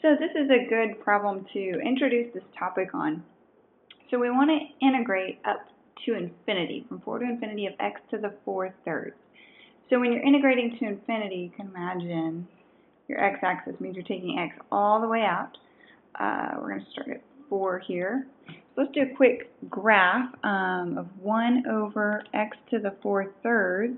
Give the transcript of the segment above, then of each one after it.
So this is a good problem to introduce this topic on. So we want to integrate up to infinity, from 4 to infinity of x to the 4/3. So when you're integrating to infinity, you can imagine your x-axis means you're taking x all the way out. We're going to start at 4 here. So let's do a quick graph of 1 over x to the 4/3.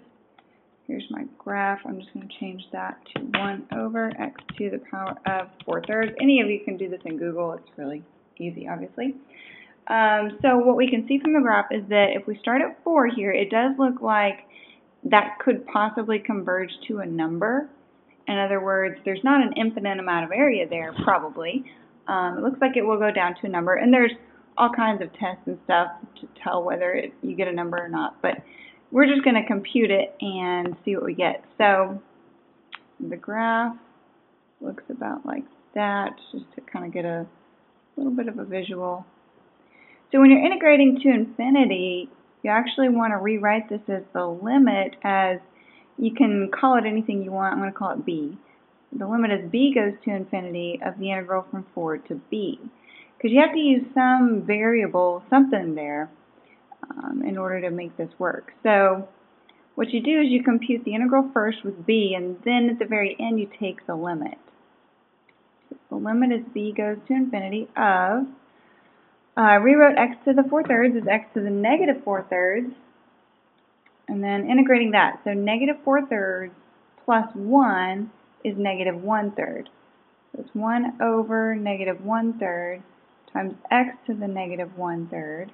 Here's my graph. I'm just going to change that to 1 over x to the power of 4/3. Any of you can do this in Google. It's really easy, obviously. So what we can see from the graph is that if we start at 4 here, it does look like that could possibly converge to a number. In other words, there's not an infinite amount of area there, probably. It looks like it will go down to a number, and there's all kinds of tests and stuff to tell whether you get a number or not. But we're just going to compute it and see what we get. So the graph looks about like that, just to kind of get a little bit of a visual. So when you're integrating to infinity, you actually want to rewrite this as the limit as, you can call it anything you want. I'm going to call it b. The limit as b goes to infinity of the integral from 4 to b. Because you have to use some variable, something there, in order to make this work. So what you do is you compute the integral first with b, and then at the very end you take the limit. The limit as b goes to infinity of, I rewrote x to the 4/3 as x to the negative 4/3, and then integrating that. So negative 4/3 plus 1 is negative 1/3. So it's 1 over negative 1/3 times x to the negative 1/3,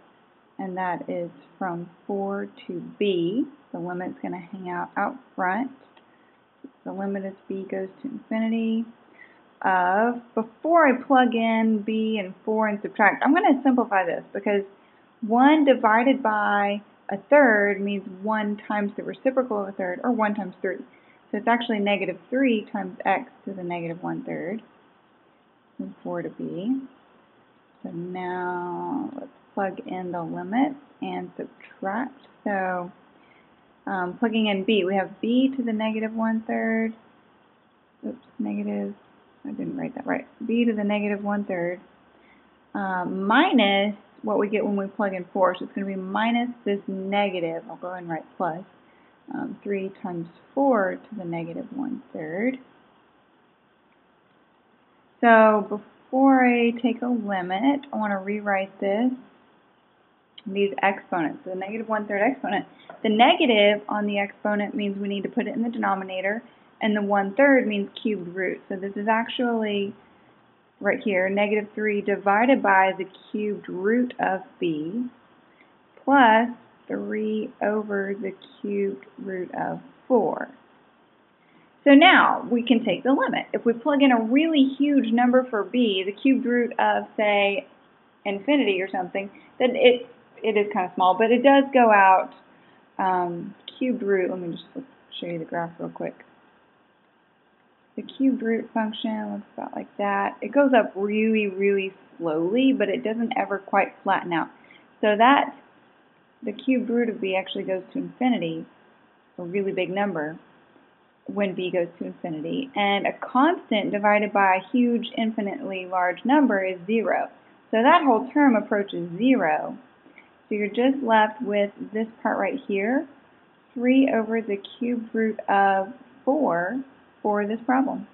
and that is from 4 to b. The limit's going to hang out front. The limit as b goes to infinity of, before I plug in b and 4 and subtract, I'm going to simplify this because 1 divided by 1/3 means 1 times the reciprocal of 1/3, or 1 times 3. So it's actually negative 3 times x to the negative 1/3 from 4 to b. So now let's plug in the limits and subtract. So plugging in b, we have b to the negative 1/3. Oops, negative. I didn't write that right. b to the negative 1/3 minus what we get when we plug in 4. So it's going to be minus this negative. I'll go ahead and write plus. 3 times 4 to the negative 1/3. So before I take a limit, I want to rewrite this. These exponents, the negative 1/3 exponent. The negative on the exponent means we need to put it in the denominator, and the 1/3 means cubed root. So this is actually right here, negative 3 divided by the cubed root of b plus 3 over the cubed root of 4. So now we can take the limit. If we plug in a really huge number for b, the cubed root of, say, infinity or something, then it is kind of small, but it does go out. Cubed root, let me just show you the graph real quick. The cubed root function looks about like that. It goes up really, really slowly, but it doesn't ever quite flatten out. So that, the cubed root of b actually goes to infinity, a really big number, when b goes to infinity. And a constant divided by a huge, infinitely large number is 0. So that whole term approaches 0. So you're just left with this part right here, 3 over the cubed root of 4 for this problem.